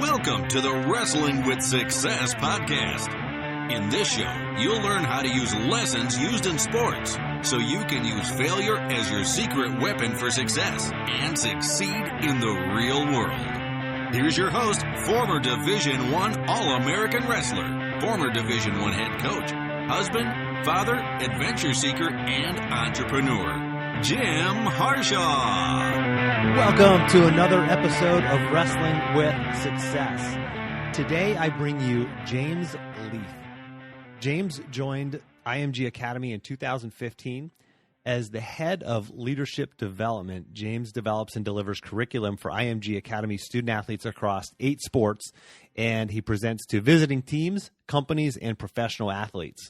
Welcome to the Wrestling with Success podcast. In this show, you'll learn how to use lessons used in sports so you can use failure as your secret weapon for success and succeed in the real world. Here's your host, former Division I All-American wrestler, former Division I head coach, husband, father, adventure seeker, and entrepreneur, Jim Harshaw. Welcome to another episode of Wrestling with Success. Today I bring you James Leath. James joined IMG Academy in 2015. As the head of leadership development, James develops and delivers curriculum for IMG Academy student athletes across 8 sports, and he presents to visiting teams, companies, and professional athletes.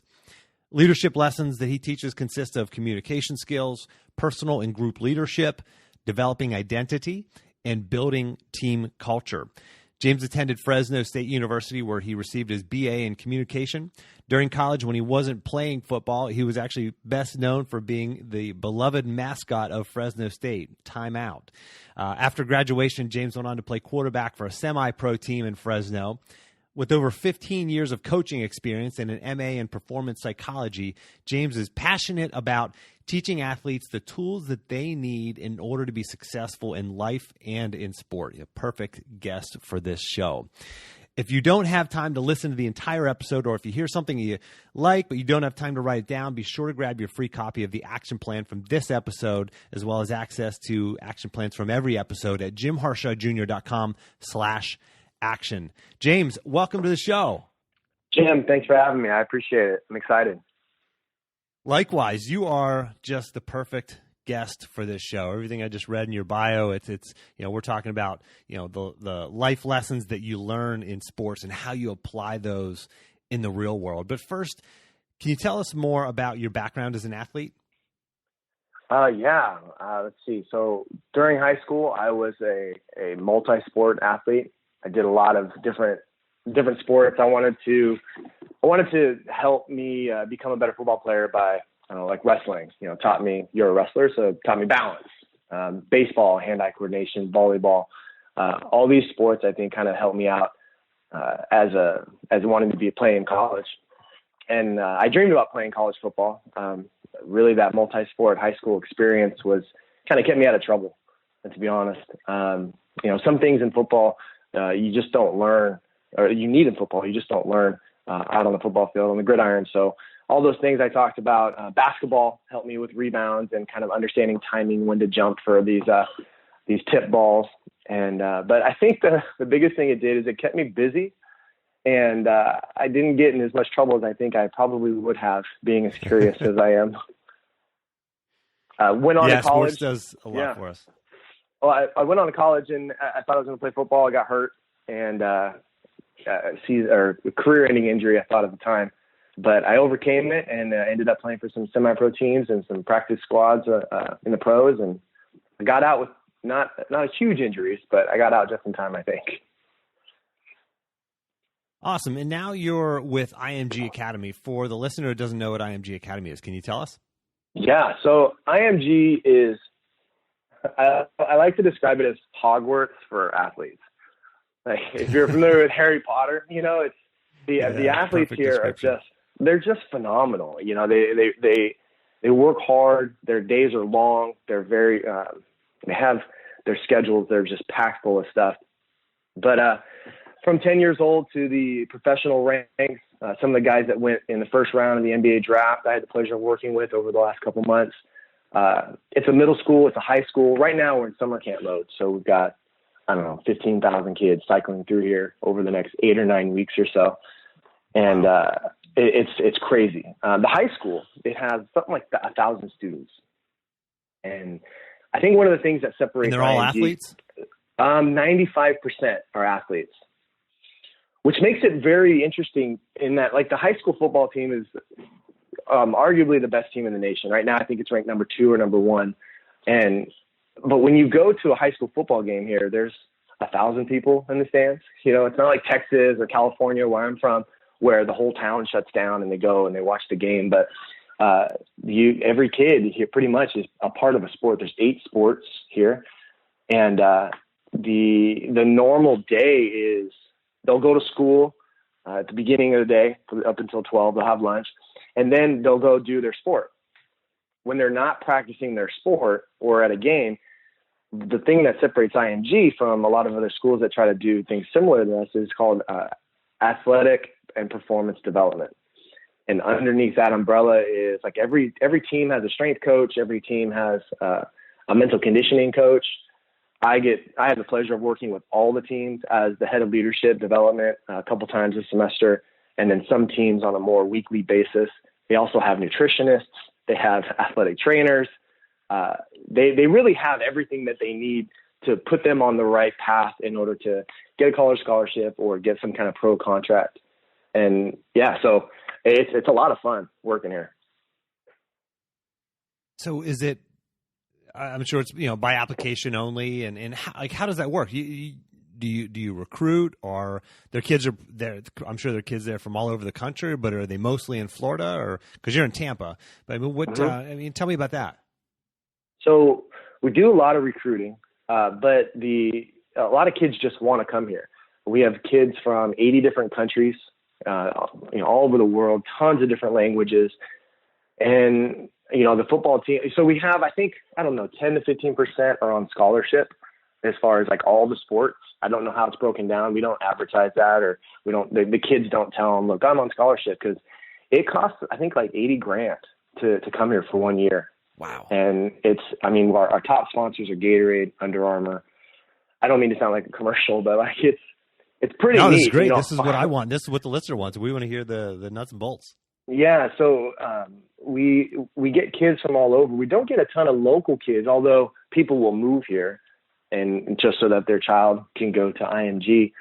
Leadership lessons that he teaches consist of communication skills, personal and group leadership, developing identity, and building team culture. James attended Fresno State University, where he received his BA in communication. During college, when he wasn't playing football, he was actually best known for being the beloved mascot of Fresno State, Time Out. After graduation, James went on to play quarterback for a semi-pro team in Fresno. With over 15 years of coaching experience and an MA in performance psychology, James is passionate about teaching athletes the tools that they need in order to be successful in life and in sport. A perfect guest for this show. If you don't have time to listen to the entire episode, or if you hear something you like but you don't have time to write it down, be sure to grab your free copy of the action plan from this episode, as well as access to action plans from every episode at jimharshawjr.com/action. James, welcome to the show. Jim, thanks for having me. I appreciate it. I'm excited. Likewise, you are just the perfect guest for this show. Everything I just read in your bio, it's we're talking about, the life lessons that you learn in sports and how you apply those in the real world. But first, can you tell us more about your background as an athlete? Let's see. So during high school, I was a multi-sport athlete. I did a lot of different sports. I wanted to help me become a better football player by, like wrestling. Taught me, you're a wrestler, so taught me balance. Baseball, hand-eye coordination, volleyball, all these sports I think kind of helped me out as wanting to be playing college. And I dreamed about playing college football. Really, that multi-sport high school experience was kind of kept me out of trouble. And to be honest, some things in football you just don't learn, or you need in football, you just don't learn out on the football field, on the gridiron. So all those things I talked about, basketball helped me with rebounds and kind of understanding timing, when to jump for these tip balls. And but I think the biggest thing it did is it kept me busy, and I didn't get in as much trouble as I think I probably would have, being as curious as I am. Went on to college. Sports does a lot for us. Well, I went on to college, and I thought I was going to play football. I got hurt, and career-ending injury, I thought at the time. But I overcame it and ended up playing for some semi-pro teams and some practice squads in the pros, and I got out with not huge injuries, but I got out just in time, I think. Awesome. And now you're with IMG Academy. For the listener who doesn't know what IMG Academy is, can you tell us? Yeah, so IMG is, I like to describe it as Hogwarts for athletes. Like, if you're familiar with Harry Potter, it's the athletes here are they're just phenomenal. They work hard. Their days are long. They're very they have their schedules. They're just packed full of stuff. But from 10 years old to the professional ranks, some of the guys that went in the first round of the NBA draft, I had the pleasure of working with over the last couple months. It's a middle school. It's a high school. Right now we're in summer camp mode. So we've got, 15,000 kids cycling through here over the next 8 or 9 weeks or so. And it's crazy. The high school, it has something like 1,000 students. And I think one of the things that separates and they're all athletes? 95% are athletes, which makes it very interesting in that, like, the high school football team is arguably the best team in the nation. Right now, I think it's ranked number 2 or number 1. But when you go to a high school football game here, there's 1,000 people in the stands. It's not like Texas or California, where I'm from, where the whole town shuts down and they go and they watch the game. But every kid here pretty much is a part of a sport. There's 8 sports here, and the normal day is they'll go to school at the beginning of the day up until 12. They'll have lunch, and then they'll go do their sport. When they're not practicing their sport or at a game, the thing that separates IMG from a lot of other schools that try to do things similar to us is called athletic and performance development. And underneath that umbrella is like every team has a strength coach. Every team has a mental conditioning coach. I have the pleasure of working with all the teams as the head of leadership development a couple times a semester, and then some teams on a more weekly basis. They also have nutritionists. They have athletic trainers. They really have everything that they need to put them on the right path in order to get a college scholarship or get some kind of pro contract. And yeah, so it's a lot of fun working here. So is it, I'm sure it's, by application only, and how does that work? Do you recruit, or their kids are there? I'm sure there are kids there from all over the country, but are they mostly in Florida, or because you're in Tampa? But I mean, tell me about that. So we do a lot of recruiting, but a lot of kids just want to come here. We have kids from 80 different countries, all over the world, tons of different languages, and the football team. So we have, 10 to 15% are on scholarship as far as like all the sports. I don't know how it's broken down. We don't advertise that, or the kids don't tell them, look, I'm on scholarship, because it costs, I think, like $80,000 to come here for 1 year. Wow. And our top sponsors are Gatorade, Under Armour. I don't mean to sound like a commercial, but like it's pretty neat. This is great. This is what I want. This is what the listener wants. We want to hear the nuts and bolts. Yeah. So we get kids from all over. We don't get a ton of local kids, although people will move here and just so that their child can go to IMG.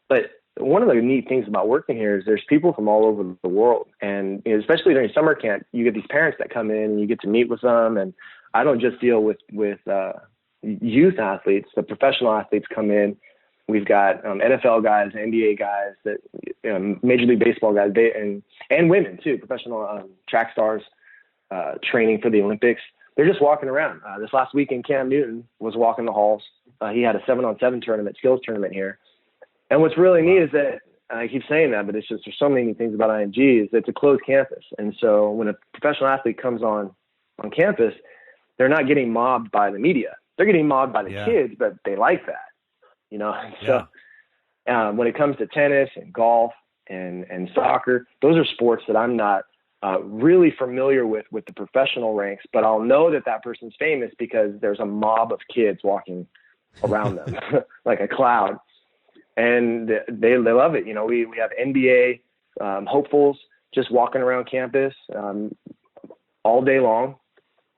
But one of the neat things about working here is there's people from all over the world. And especially during summer camp, you get these parents that come in and you get to meet with them. And I don't just deal with youth athletes. The professional athletes come in. We've got NFL guys, NBA guys, Major League Baseball guys, and women too, professional track stars training for the Olympics. They're just walking around. This last weekend, Cam Newton was walking the halls. He had a 7-on-7 tournament, skills tournament here. And what's really neat is that I keep saying that, but it's just, there's so many things about IMG, is it's a closed campus. And so when a professional athlete comes on campus, they're not getting mobbed by the media. They're getting mobbed by the kids, but they like that. So when it comes to tennis and golf and soccer, those are sports that I'm not really familiar with the professional ranks, but I'll know that person's famous because there's a mob of kids walking around them like a cloud, and they love it. We have NBA hopefuls just walking around campus all day long,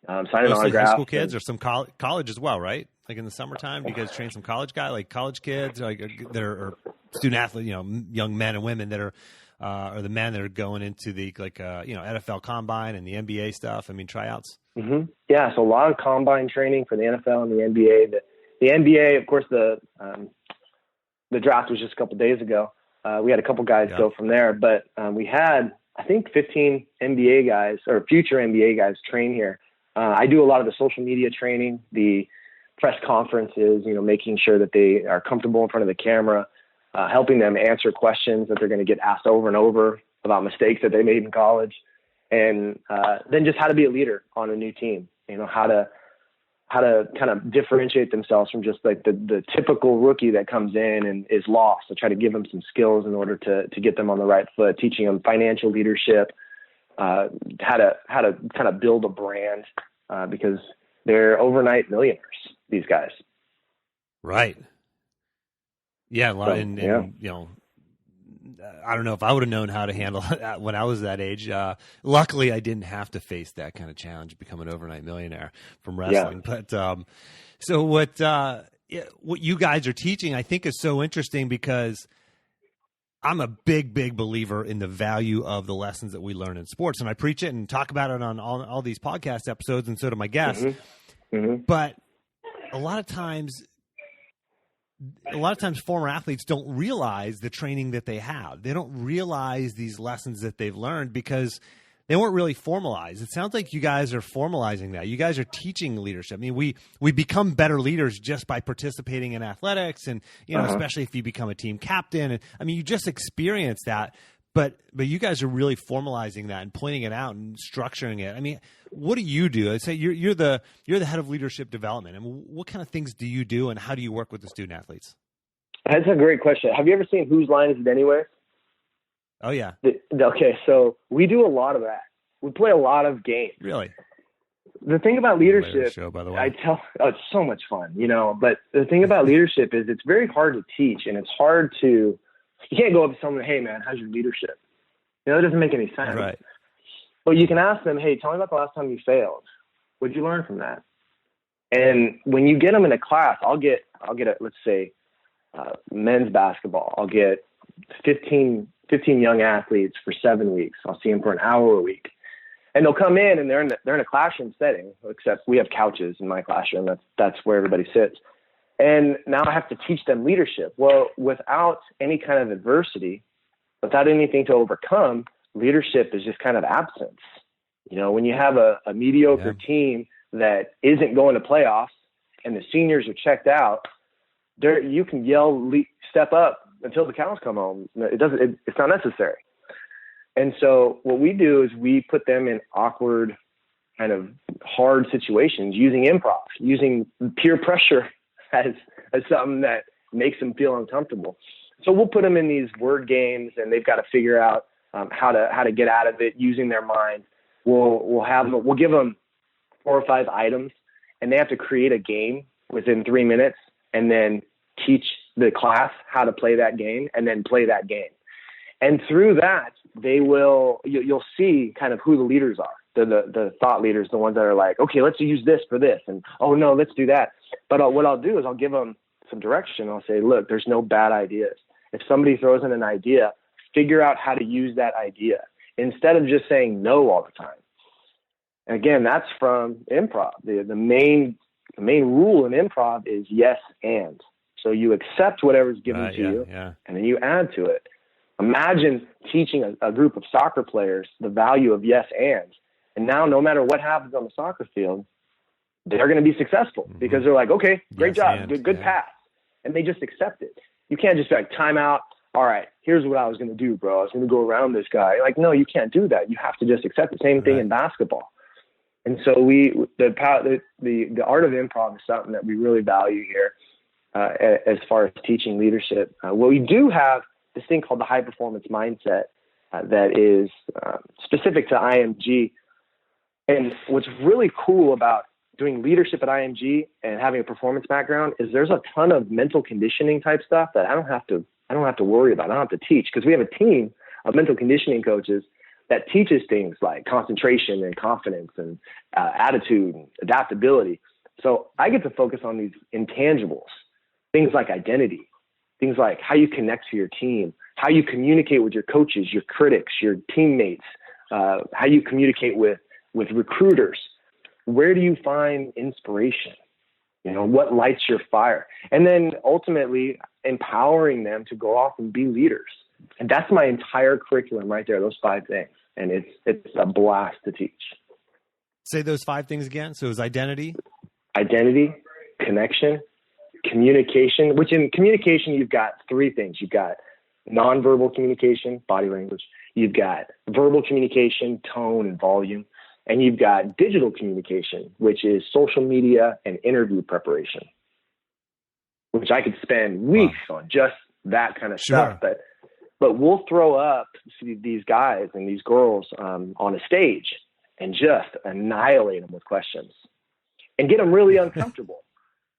signing autographs. High school kids or some college as well, right? Like in the summertime, do you guys train some college college kids, like that are student athletes, young men and women that are the men that are going into the NFL combine and the NBA stuff? I mean, tryouts. Mm-hmm. Yeah, so a lot of combine training for the NFL and the NBA. The NBA, of course, the draft was just a couple days ago. We had a couple guys go from there, but we had, I think, 15 NBA guys or future NBA guys train here. I do a lot of the social media training, the press conferences, making sure that they are comfortable in front of the camera, helping them answer questions that they're going to get asked over and over about mistakes that they made in college. And then just how to be a leader on a new team, how to kind of differentiate themselves from just like the typical rookie that comes in and is lost. So try to give them some skills in order to get them on the right foot, teaching them financial leadership, how to kind of build a brand, because they're overnight millionaires, these guys. Right. Yeah. I don't know if I would have known how to handle that when I was that age. Luckily, I didn't have to face that kind of challenge, become an overnight millionaire from wrestling. Yeah. But so what you guys are teaching, I think, is so interesting, because I'm a big, big believer in the value of the lessons that we learn in sports, and I preach it and talk about it on all these podcast episodes, and so do my guests. Mm-hmm. Mm-hmm. But a lot of times former athletes don't realize the training that they have. They don't realize these lessons that they've learned because they weren't really formalized. It sounds like you guys are formalizing that. You guys are teaching leadership. I mean, we become better leaders just by participating in athletics, and especially if you become a team captain. And I mean, you just experience that. But you guys are really formalizing that and pointing it out and structuring it. I mean, what do you do? I say you're the head of leadership development. I mean, what kind of things do you do, and how do you work with the student athletes? That's a great question. Have you ever seen Whose Line Is It Anyway? Oh yeah. Okay, so we do a lot of that. We play a lot of games. Really? The thing about leadership, show, by the way. It's so much fun, But the thing about leadership is it's very hard to teach, and it's hard to. You can't go up to someone, hey, man, how's your leadership? That doesn't make any sense. Right. But you can ask them, hey, tell me about the last time you failed. What did you learn from that? And when you get them in a class, I'll get let's say, men's basketball. I'll get 15 young athletes for 7 weeks. I'll see them for an hour a week. And they'll come in and they're in a classroom setting, except we have couches in my classroom. That's where everybody sits. And now I have to teach them leadership. Well, without any kind of adversity, without anything to overcome, leadership is just kind of absence. When you have a mediocre team that isn't going to playoffs and the seniors are checked out, you can yell, step up until the cows come home. It's not necessary. And so what we do is we put them in awkward, kind of hard situations using improv, using peer pressure as something that makes them feel uncomfortable. So we'll put them in these word games, and they've got to figure out how to get out of it using their mind. We'll give them 4 or 5 items, and they have to create a game within 3 minutes, and then teach the class how to play that game, and then play that game. And through that, you'll see kind of who the leaders are. The thought leaders, the ones that are like, okay, let's use this for this, and oh no, let's do that. But what I'll do is I'll give them some direction. I'll say, look, there's no bad ideas. If somebody throws in an idea, figure out how to use that idea instead of just saying no all the time. And again, that's from improv. The main rule in improv is yes and. So you accept whatever's given to you, and then you add to it. Imagine teaching a group of soccer players the value of yes and now no matter what happens on the soccer field, they're going to be successful because they're like, okay, great job, good pass. And they just accept it. You can't just be like, time out. All right, here's what I was going to do, bro. I was going to go around this guy. Like, no, you can't do that. You have to just accept the same thing in basketball. And so the art of improv is something that we really value here as far as teaching leadership. Well, we do have this thing called the high performance mindset that is specific to IMG. And what's really cool about doing leadership at IMG and having a performance background is there's a ton of mental conditioning type stuff that I don't have to worry about. I don't have to teach because we have a team of mental conditioning coaches that teaches things like concentration and confidence and attitude and adaptability. So I get to focus on these intangibles, things like identity, things like how you connect to your team, how you communicate with your coaches, your critics, your teammates, how you communicate with recruiters. Where do you find inspiration? What lights your fire? And then ultimately empowering them to go off and be leaders. And that's my entire curriculum right there, those 5 things. And it's a blast to teach. Say those 5 things again. So it was identity, connection, communication, which in communication, you've got 3 things. You've got nonverbal communication, body language. You've got verbal communication, tone and volume. And you've got digital communication, which is social media and interview preparation, which I could spend weeks on just that kind of stuff. But we'll throw up these guys and these girls on a stage and just annihilate them with questions and get them really uncomfortable.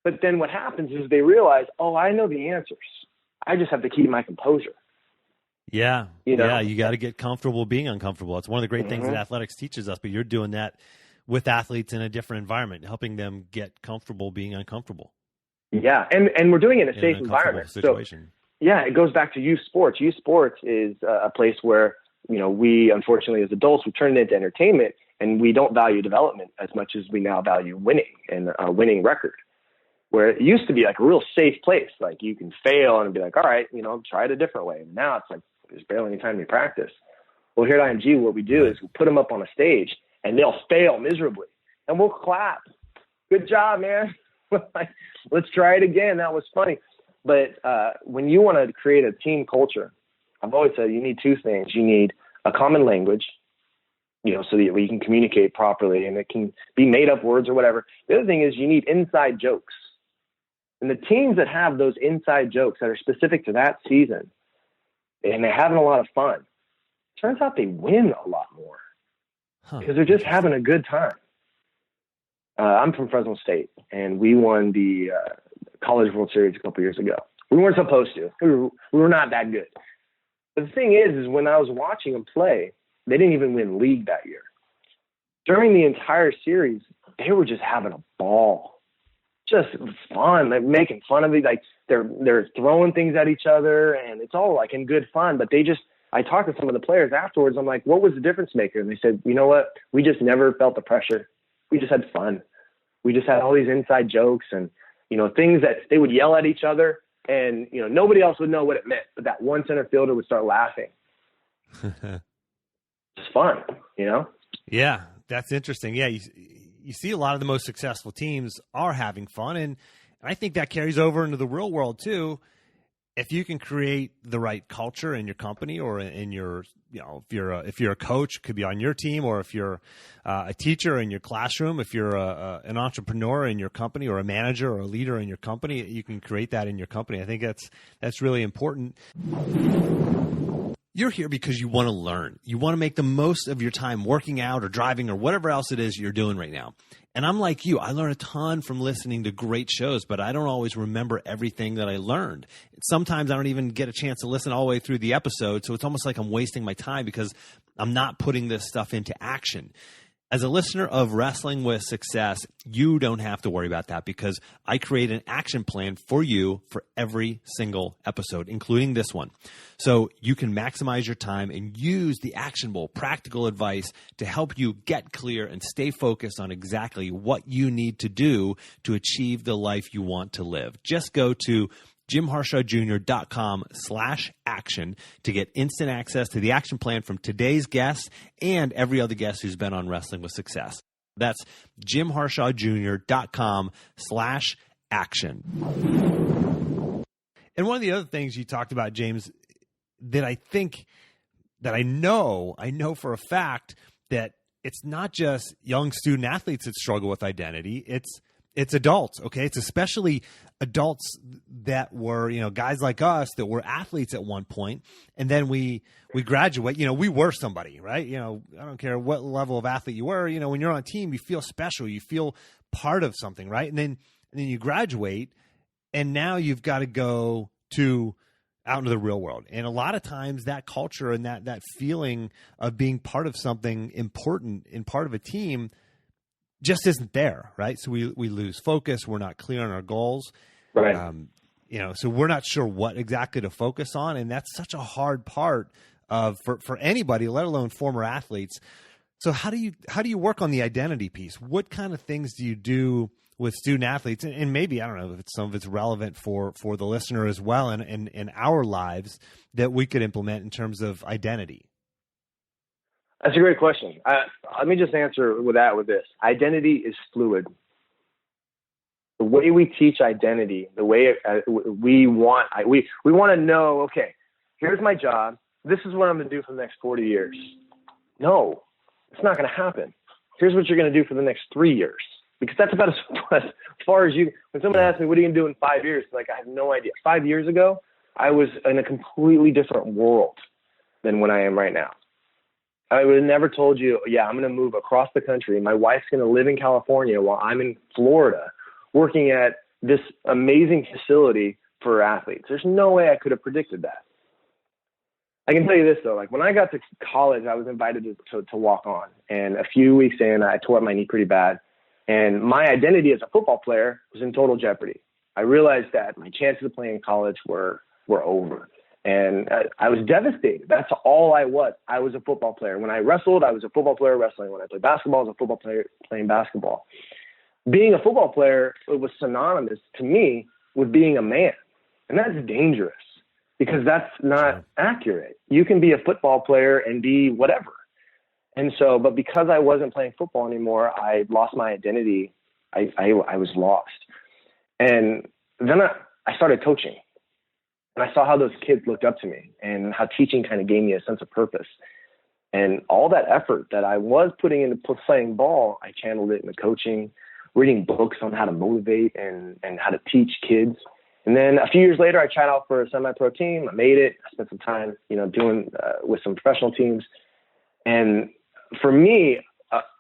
But then what happens is they realize, oh, I know the answers. I just have to keep my composure. Yeah. You got to get comfortable being uncomfortable. It's one of the great things that athletics teaches us, but you're doing that with athletes in a different environment, helping them get comfortable being uncomfortable. Yeah. And we're doing it in a safe environment. Situation. So, it goes back to youth sports. Youth sports is a place where, we, unfortunately, as adults, we turn it into entertainment, and we don't value development as much as we now value winning and a winning record. Where it used to be like a real safe place. Like you can fail and be like, all right, try it a different way. And now it's like, there's barely any time to practice. Well, here at IMG, what we do is we put them up on a stage and they'll fail miserably and we'll clap. Good job, man. Let's try it again. That was funny. But when you want to create a team culture, I've always said you need two things. You need a common language, so that we can communicate properly, and it can be made up words or whatever. The other thing is you need inside jokes. And the teams that have those inside jokes that are specific to that season and they're having a lot of fun, turns out they win a lot more because they're just having a good time. I'm from Fresno State, and we won the College World Series a couple years ago. We weren't supposed to. We were not that good. But the thing is when I was watching them play, they didn't even win league that year. During the entire series, they were just having a ball. Just fun, like making fun of it. Like they're throwing things at each other, and it's all like in good fun. But I talked to some of the players afterwards. I'm like, what was the difference maker? And they said, you know what? We just never felt the pressure. We just had fun. We just had all these inside jokes and, things that they would yell at each other and, nobody else would know what it meant, but that one center fielder would start laughing. It's fun, Yeah, that's interesting. Yeah. You see a lot of the most successful teams are having fun. And I think that carries over into the real world too. If you can create the right culture in your company or in your, if you're a coach, could be on your team, or if you're a teacher in your classroom, if you're an entrepreneur in your company or a manager or a leader in your company, you can create that in your company. I think that's really important. You're here because you want to learn. You want to make the most of your time working out or driving or whatever else it is you're doing right now. And I'm like you. I learn a ton from listening to great shows, but I don't always remember everything that I learned. Sometimes I don't even get a chance to listen all the way through the episode, so it's almost like I'm wasting my time because I'm not putting this stuff into action. As a listener of Wrestling with Success, you don't have to worry about that because I create an action plan for you for every single episode, including this one. So you can maximize your time and use the actionable, practical advice to help you get clear and stay focused on exactly what you need to do to achieve the life you want to live. Just go to JimHarshawJr.com/action to get instant access to the action plan from today's guest and every other guest who's been on Wrestling with Success. That's JimHarshawJr.com/action. And one of the other things you talked about, James, that I think that I know for a fact that it's not just young student athletes that struggle with identity. It's adults, okay? It's especially adults that were, guys like us that were athletes at one point, and then we graduate. We were somebody, right? I don't care what level of athlete you were. When you're on a team, you feel special. You feel part of something, right? And then you graduate, and now you've got to go out into the real world. And a lot of times that culture and that feeling of being part of something important and part of a team just isn't there, right? So we lose focus. We're not clear on our goals. Right. So we're not sure what exactly to focus on. And that's such a hard part for anybody, let alone former athletes. So how do you work on the identity piece? What kind of things do you do with student athletes? And maybe, I don't know if some of it's relevant for the listener as well and in our lives that we could implement in terms of identity. That's a great question. Let me just answer with this. Identity is fluid. The way we teach identity, the way we want to know, okay, here's my job. This is what I'm going to do for the next 40 years. No, it's not going to happen. Here's what you're going to do for the next 3 years. Because that's about as far as you, when someone asks me, what are you going to do in 5 years? Like, I have no idea. 5 years ago, I was in a completely different world than when I am right now. I would have never told you, I'm going to move across the country. My wife's going to live in California while I'm in Florida working at this amazing facility for athletes. There's no way I could have predicted that. I can tell you this, though. Like, when I got to college, I was invited to walk on. And a few weeks in, I tore up my knee pretty bad. And my identity as a football player was in total jeopardy. I realized that my chances of playing in college were over. And I was devastated. That's all I was. I was a football player. When I wrestled, I was a football player wrestling. When I played basketball, I was a football player playing basketball. Being a football player, it was synonymous to me with being a man. And that's dangerous because that's not accurate. You can be a football player and be whatever. And so, but because I wasn't playing football anymore, I lost my identity. I was lost. And then I started coaching, and I saw how those kids looked up to me and how teaching kind of gave me a sense of purpose. And all that effort that I was putting into playing ball, I channeled it into coaching, reading books on how to motivate and how to teach kids. And then a few years later, I tried out for a semi-pro team. I made it. I spent some time, doing with some professional teams. And for me,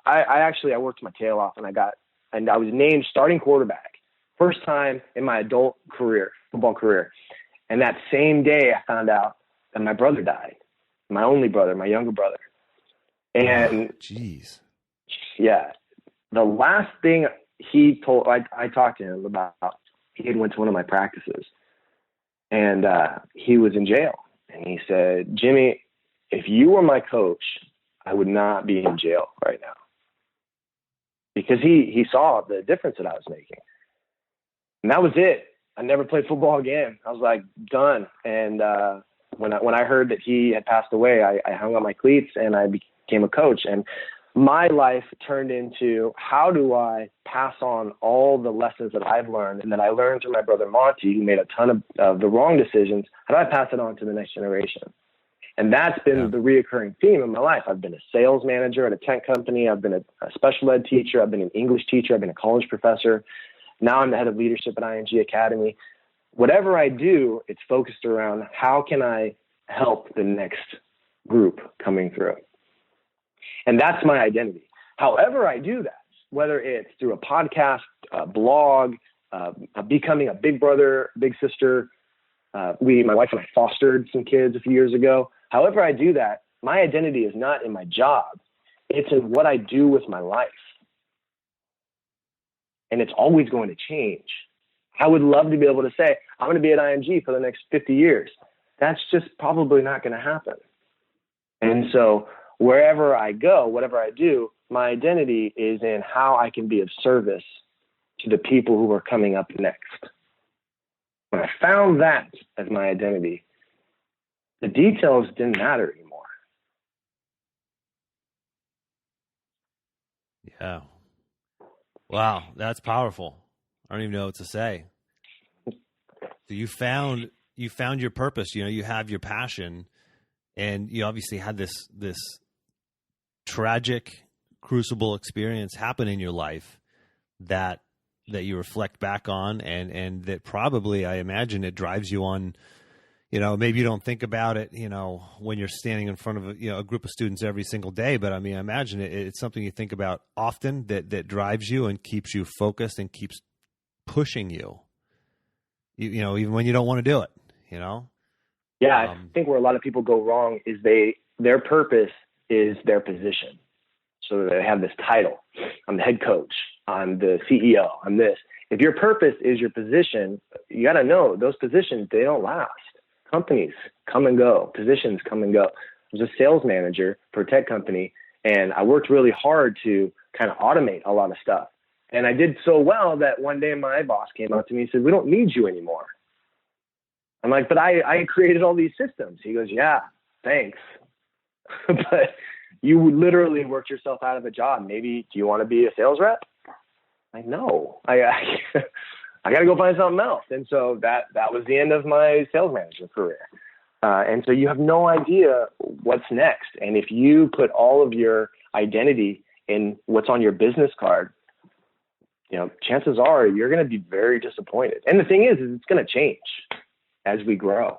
I worked my tail off, and I was named starting quarterback, first time in my adult football career. And that same day, I found out that my brother died, my only brother, my younger brother. And jeez, yeah, the last thing he told, I talked to him about. He had went to one of my practices, and he was in jail. And he said, "Jimmy, if you were my coach, I would not be in jail right now." Because he saw the difference that I was making. And that was it. I never played football again. I was like, done. And when I heard that he had passed away, I hung up my cleats and I became a coach. And my life turned into, how do I pass on all the lessons that I've learned and that I learned through my brother Monty, who made a ton of the wrong decisions? How do I pass it on to the next generation? And that's been the reoccurring theme in my life. I've been a sales manager at a tech company. I've been a special ed teacher. I've been an English teacher. I've been a college professor. Now I'm the head of leadership at IMG Academy. Whatever I do, it's focused around how can I help the next group coming through. And that's my identity. However I do that, whether it's through a podcast, a blog, becoming a big brother, big sister. My wife and I fostered some kids a few years ago. However I do that, my identity is not in my job. It's in what I do with my life. And it's always going to change. I would love to be able to say, I'm going to be at IMG for the next 50 years. That's just probably not going to happen. And so wherever I go, whatever I do, my identity is in how I can be of service to the people who are coming up next. When I found that as my identity, the details didn't matter anymore. Yeah. Wow, that's powerful. I don't even know what to say. So you found your purpose. You have your passion, and you obviously had this tragic crucible experience happen in your life that you reflect back on, and that probably, I imagine, it drives you on. Maybe you don't think about it, when you're standing in front of a group of students every single day, but I mean, I imagine it's something you think about often that drives you and keeps you focused and keeps pushing you, even when you don't want to do it, Yeah. I think where a lot of people go wrong is their purpose is their position. So they have this title. I'm the head coach. I'm the CEO. I'm this. If your purpose is your position, you got to know those positions, they don't last. Companies come and go. Positions come and go. I was a sales manager for a tech company, and I worked really hard to kind of automate a lot of stuff. And I did so well that one day my boss came up to me and said, "We don't need you anymore." I'm like, "But I created all these systems." He goes, "Yeah, thanks." But you literally worked yourself out of a job. Maybe, do you want to be a sales rep? Like, no, I got to go find something else. And so that was the end of my sales manager career. And so you have no idea what's next. And if you put all of your identity in what's on your business card, chances are you're going to be very disappointed. And the thing is it's going to change as we grow.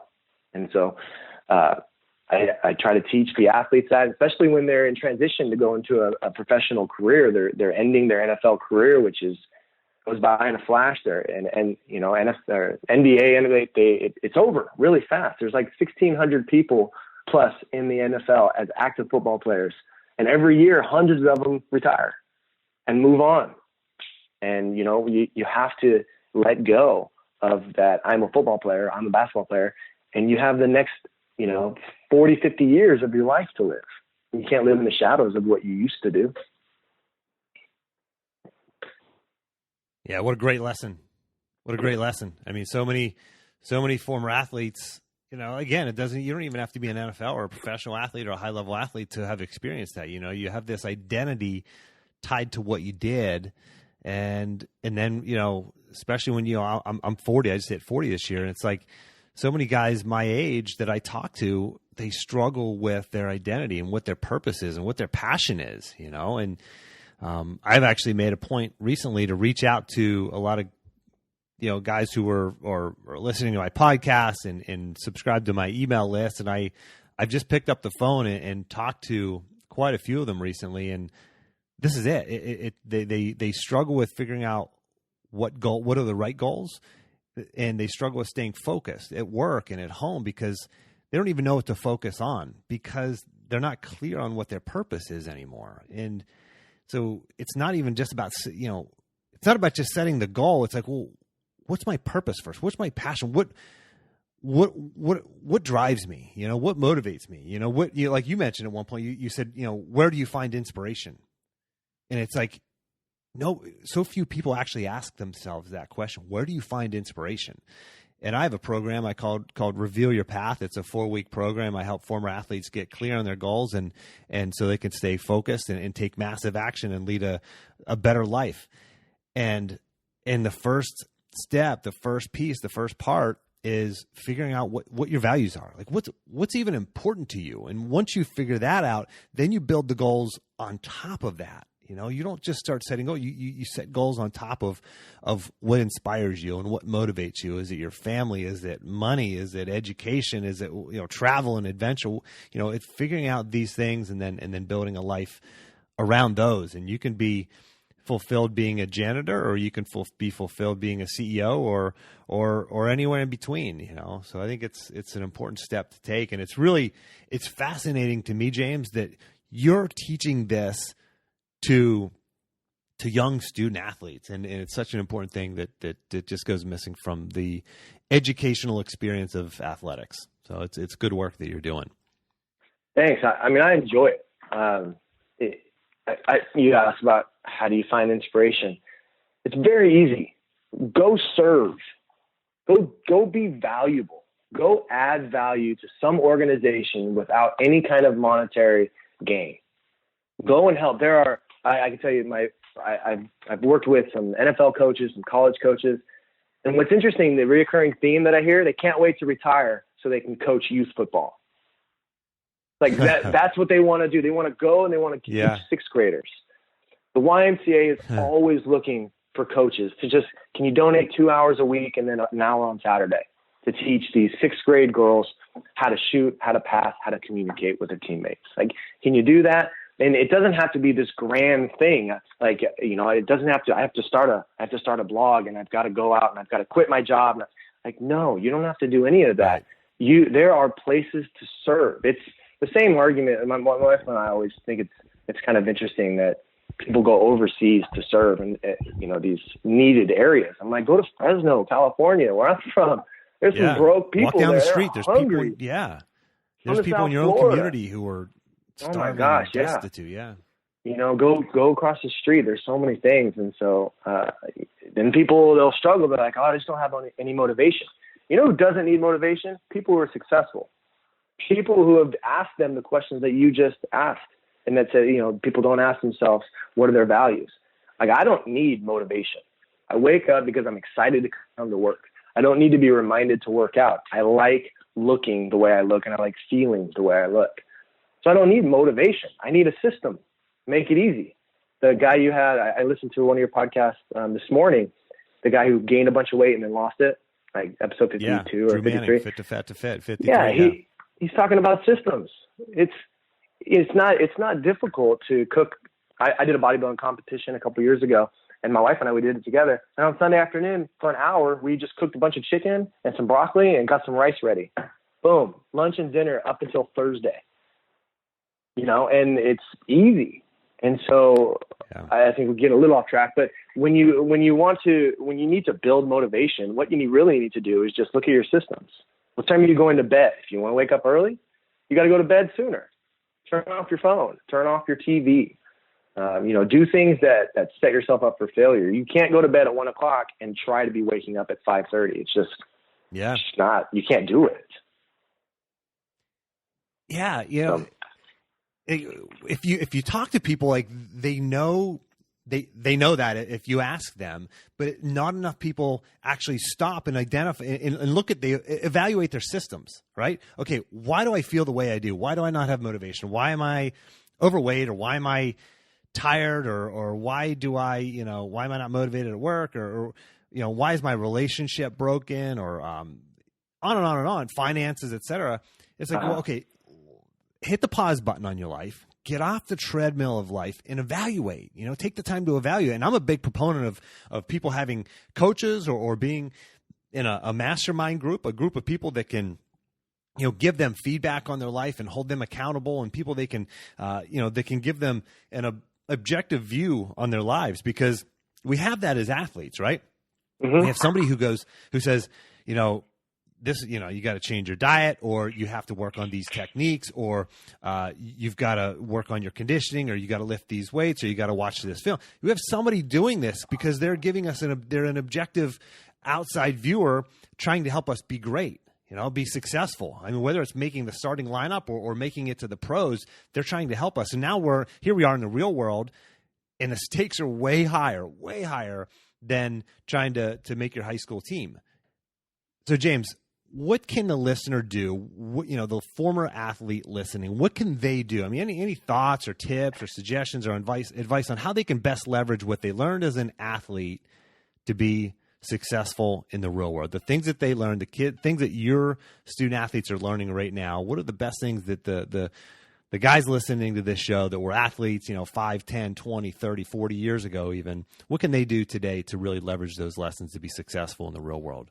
And so I try to teach the athletes that, especially when they're in transition to go into a professional career. They're ending their NFL career, which goes by in a flash there. And NFL, NBA, it's over really fast. There's like 1,600 people plus in the NFL as active football players. And every year, hundreds of them retire and move on. And, you have to let go of that. I'm a football player. I'm a basketball player. And you have the next, 40, 50 years of your life to live. You can't live in the shadows of what you used to do. Yeah, what a great lesson. What a great lesson. I mean, so many former athletes, again, you don't even have to be an NFL or a professional athlete or a high level athlete to have experienced that. You have this identity tied to what you did. And then, especially when, I'm 40, I just hit 40 this year. And it's like so many guys my age that I talk to, they struggle with their identity and what their purpose is and what their passion is, and I've actually made a point recently to reach out to a lot of, guys who are listening to my podcast and subscribe to my email list. And I've just picked up the phone and talked to quite a few of them recently. And this is it. They struggle with figuring out what are the right goals, and they struggle with staying focused at work and at home because they don't even know what to focus on because they're not clear on what their purpose is anymore. And so it's not even just about, it's not about just setting the goal. It's like, well, what's my purpose first? What's my passion? What drives me? What motivates me? Like you mentioned at one point, you said, where do you find inspiration? And it's like, no, so few people actually ask themselves that question. Where do you find inspiration? And I have a program I called Reveal Your Path. It's a 4-week program. I help former athletes get clear on their goals and so they can stay focused and take massive action and lead a better life. And the first step, the first piece, the first part is figuring out what your values are. Like what's even important to you. And once you figure that out, then you build the goals on top of that. You don't just start setting goals. You set goals on top of what inspires you and what motivates you. Is it your family? Is it money? Is it education? Is it travel and adventure? It's figuring out these things and then building a life around those. And you can be fulfilled being a janitor, or you can be fulfilled being a CEO, or anywhere in between. So I think it's an important step to take, and it's fascinating to me, James, that you're teaching this to young student athletes, and it's such an important thing that just goes missing from the educational experience of athletics. So it's good work that you're doing. Thanks. I enjoy it. You asked about how do you find inspiration. It's very easy. Go serve. Go be valuable. Go add value to some organization without any kind of monetary gain. Go and help. I can tell you, I've worked with some NFL coaches, some college coaches, and what's interesting, the reoccurring theme that I hear, they can't wait to retire so they can coach youth football. Like that's what they want to do. They want to go and they want to teach sixth graders. The YMCA is always looking for coaches to just, can you donate 2 hours a week and then an hour on Saturday to teach these sixth grade girls how to shoot, how to pass, how to communicate with their teammates? Like, can you do that? And it doesn't have to be this grand thing. Like, it doesn't have to, I have to start a blog and I've got to go out and I've got to quit my job. Like, no, you don't have to do any of that. There are places to serve. It's the same argument. My wife and I always think it's kind of interesting that people go overseas to serve in, these needed areas. I'm like, go to Fresno, California, where I'm from. There's some broke people. Walk down there. the street. There's hungry. people. Yeah. There's people in your own community who are starving and destitute. Yeah. Go across the street. There's so many things. And so, then people, they'll struggle. They're like, I just don't have any motivation. You know who doesn't need motivation? People who are successful. People who have asked them the questions that you just asked. And that said, people don't ask themselves, what are their values? Like, I don't need motivation. I wake up because I'm excited to come to work. I don't need to be reminded to work out. I like looking the way I look, and I like feeling the way I look. So I don't need motivation. I need a system. Make it easy. The guy you had, I listened to one of your podcasts this morning, the guy who gained a bunch of weight and then lost it, like episode 52 or 53. Manning, Fit to Fat to Fit, 53. Yeah, he's talking about systems. It's not difficult to cook. I did a bodybuilding competition a couple years ago, and my wife and we did it together. And on Sunday afternoon, for an hour, we just cooked a bunch of chicken and some broccoli and got some rice ready. Boom, lunch and dinner up until Thursday. And it's easy. And so I think we get a little off track. But when you need to build motivation, what you really need to do is just look at your systems. What time are you going to bed? If you want to wake up early, you got to go to bed sooner. Turn off your phone. Turn off your TV. Do things that set yourself up for failure. You can't go to bed at 1 o'clock and try to be waking up at 5:30. It's just not. You can't do it. Yeah. If you talk to people, like they know that if you ask them, but not enough people actually stop and identify and they evaluate their systems, right? Okay, why do I feel the way I do? Why do I not have motivation? Why am I overweight, or why am I tired, or why do I, why am I not motivated at work, or why is my relationship broken, or on and on and on, finances, etc. It's like, well, okay, hit the pause button on your life. Get off the treadmill of life and evaluate. Take the time to evaluate. And I'm a big proponent of people having coaches or being in a mastermind group, a group of people that can, give them feedback on their life and hold them accountable, and people they can, that can give them an objective view on their lives, because we have that as athletes, right? Mm-hmm. We have somebody who says, this, you got to change your diet, or you have to work on these techniques, or you've got to work on your conditioning, or you got to lift these weights, or you got to watch this film. We have somebody doing this because they're giving us they're an objective outside viewer trying to help us be great, be successful. I mean, whether it's making the starting lineup or making it to the pros, they're trying to help us. And now we are in the real world, and the stakes are way higher than trying to make your high school team. So James, what can the listener do? The former athlete listening, what can they do? I mean, any thoughts or tips or suggestions or advice on how they can best leverage what they learned as an athlete to be successful in the real world? The things that they learned, things that your student athletes are learning right now. What are the best things that the guys listening to this show that were athletes, 5, 10, 20, 30, 40 years ago even, what can they do today to really leverage those lessons to be successful in the real world?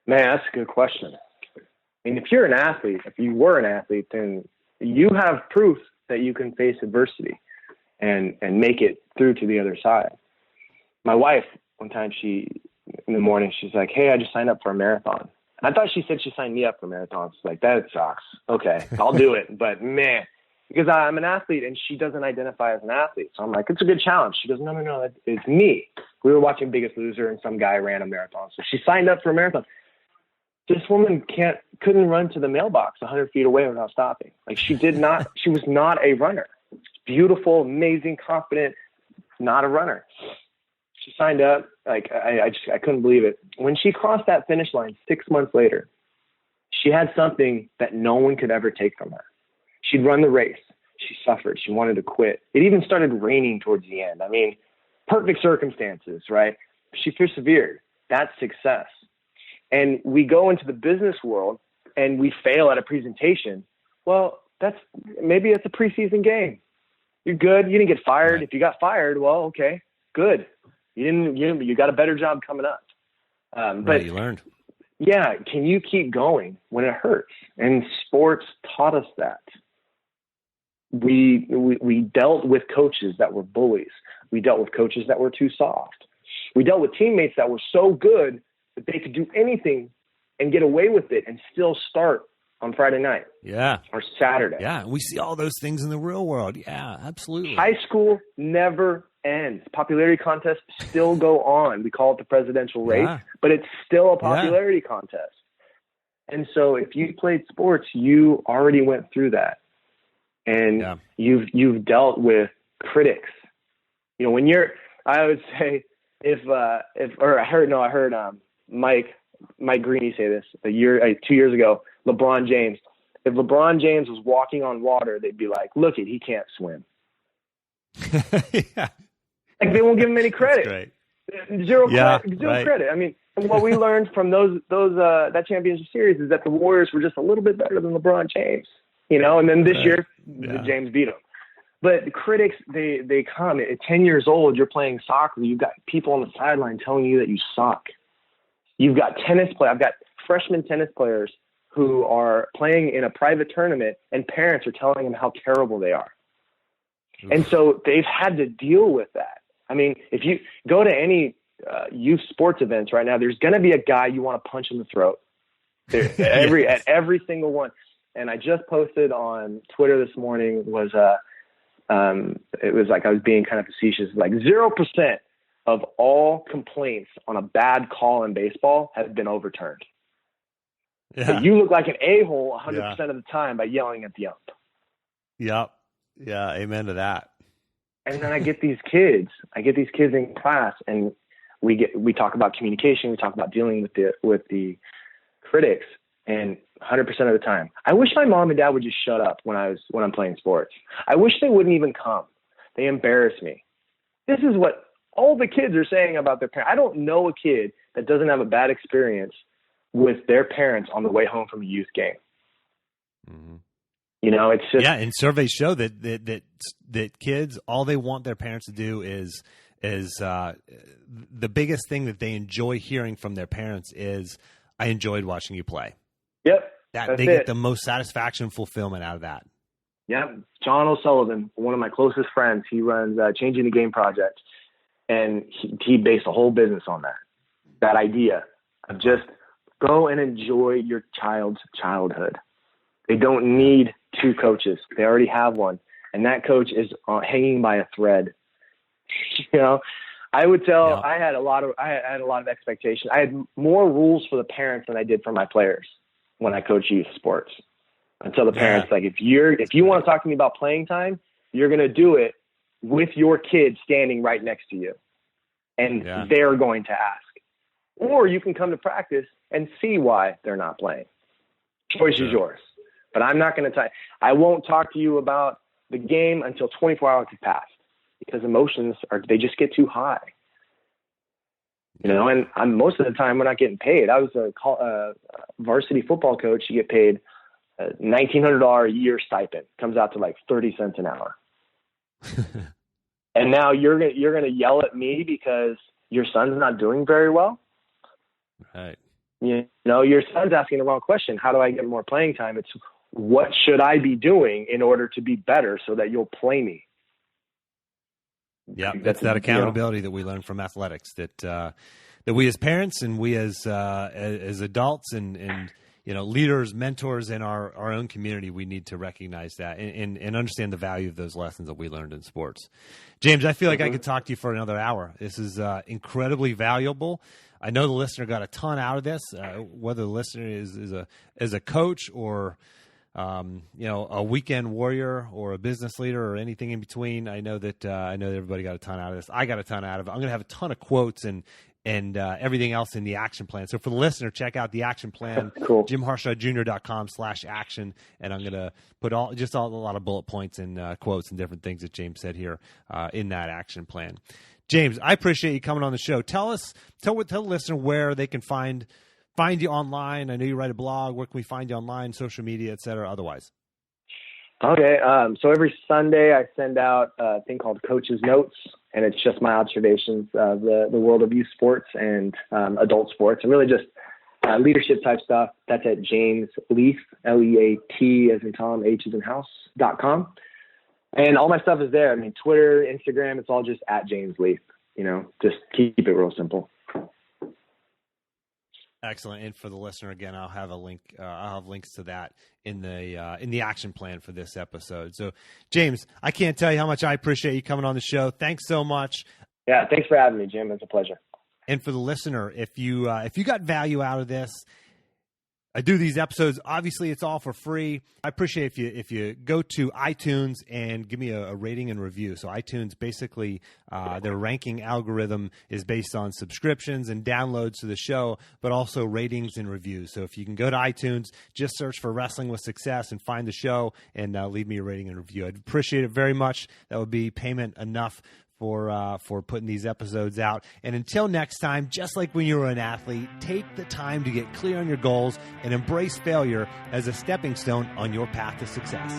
Man, that's a good question. I mean, if you were an athlete, then you have proof that you can face adversity and make it through to the other side. My wife, one time in the morning, she's like, "Hey, I just signed up for a marathon." I thought she said she signed me up for marathons. Like, that sucks. Okay, I'll do it. But man, because I'm an athlete and she doesn't identify as an athlete. So I'm like, it's a good challenge. She goes, no, it's me. We were watching Biggest Loser and some guy ran a marathon. So she signed up for a marathon. This woman couldn't run to the mailbox 100 feet away without stopping. Like, she was not a runner. Beautiful, amazing, confident, not a runner. She signed up. Like, I couldn't believe it. When she crossed that finish line 6 months later, she had something that no one could ever take from her. She'd run the race. She suffered. She wanted to quit. It even started raining towards the end. I mean, perfect circumstances, right? She persevered. That's success. And we go into the business world and we fail at a presentation. Well, maybe it's a preseason game. You're good. You didn't get fired. Right. If you got fired, well, okay, good. You got a better job coming up. But you learned. Yeah. Can you keep going when it hurts? And sports taught us that. We dealt with coaches that were bullies. We dealt with coaches that were too soft. We dealt with teammates that were so good that they could do anything and get away with it and still start on Friday night. Yeah. Or Saturday. Yeah. We see all those things in the real world. Yeah, absolutely. High school never ends. Popularity contests still go on. We call it the presidential race, but it's still a popularity contest. And so if you played sports, you already went through that. And you've dealt with critics. I would say I heard Mike Greeny say this 2 years ago, LeBron James. If LeBron James was walking on water, they'd be like, look he can't swim. Yeah. Like, they won't give him any credit. Zero credit. I mean, what we learned from that championship series is that the Warriors were just a little bit better than LeBron James, and then this year the James beat him. But the critics, they come at 10 years old, you're playing soccer. You've got people on the sideline telling you that you suck. I've got freshman tennis players who are playing in a private tournament and parents are telling them how terrible they are. Oof. And so they've had to deal with that. I mean, if you go to any youth sports events right now, there's going to be a guy you want to punch in the throat. At every single one. And I just posted on Twitter this morning it was like, I was being kind of facetious, like 0% of all complaints on a bad call in baseball have been overturned. But you look like an a-hole 100% of the time by yelling at the ump. Yep. Yeah. Amen to that. And then I get these kids in class, and we talk about communication. We talk about dealing with the critics, and 100% of the time, I wish my mom and dad would just shut up when I'm playing sports. I wish they wouldn't even come. They embarrass me. This is what all the kids are saying about their parents. I don't know a kid that doesn't have a bad experience with their parents on the way home from a youth game. Mm-hmm. It's just, and surveys show that kids, all they want their parents to do is the biggest thing that they enjoy hearing from their parents is, I enjoyed watching you play. Yep. They get the most satisfaction, fulfillment out of that. Yep. John O'Sullivan, one of my closest friends, he runs Changing the Game Project, and he based a whole business on that idea of just go and enjoy your child's childhood. They don't need two coaches. They already have one. And that coach is hanging by a thread. I would tell, yeah. I had a lot of expectations. I had more rules for the parents than I did for my players when I coach youth sports. Until the parents, like, if you want to talk to me about playing time, you're going to do it with your kid standing right next to you. And they're going to ask. Or you can come to practice and see why they're not playing. Choice is yours. But I'm not going to I won't talk to you about the game until 24 hours have passed, because emotions they just get too high. And most of the time we're not getting paid. I was a varsity football coach. You get paid $1,900 a year stipend. Comes out to like 30 cents an hour. And now you're going to yell at me because your son's not doing very well. Right. Your son's asking the wrong question. How do I get more playing time? It's, what should I be doing in order to be better so that you'll play me? Yeah, that's that accountability that we learn from athletics, that we as parents and we as adults and leaders, mentors in our own community, we need to recognize that and understand the value of those lessons that we learned in sports. James, I feel like I could talk to you for another hour. This is incredibly valuable. I know the listener got a ton out of this, whether the listener is a coach or a weekend warrior or a business leader or anything in between. I know that everybody got a ton out of this. I got a ton out of it. I'm going to have a ton of quotes and everything else in the action plan. So for the listener, check out the action plan, cool. JimHarshawJr.com/action. And I'm going to put a lot of bullet points and quotes and different things that James said here in that action plan. James, I appreciate you coming on the show. Tell the listener where they can find you online. I know you write a blog. Where can we find you online, social media, et cetera, otherwise? Okay. So every Sunday I send out a thing called Coach's Notes, and it's just my observations of the world of youth sports and adult sports, and really just leadership type stuff. That's at James Leath, Leat as in Tom, H as in house.com. And all my stuff is there. I mean, Twitter, Instagram, it's all just at James Leath. Just keep it real simple. Excellent. And for the listener, again, I'll have a link. I'll have links to that in the action plan for this episode. So, James, I can't tell you how much I appreciate you coming on the show. Thanks so much. Yeah, thanks for having me, Jim. It's a pleasure. And for the listener, if you got value out of this, I do these episodes. Obviously, it's all for free. I appreciate if you go to iTunes and give me a rating and review. So iTunes, basically, their ranking algorithm is based on subscriptions and downloads to the show, but also ratings and reviews. So if you can go to iTunes, just search for Wrestling with Success and find the show and leave me a rating and review. I'd appreciate it very much. That would be payment enough for putting these episodes out. And until next time, just like when you were an athlete, take the time to get clear on your goals and embrace failure as a stepping stone on your path to success.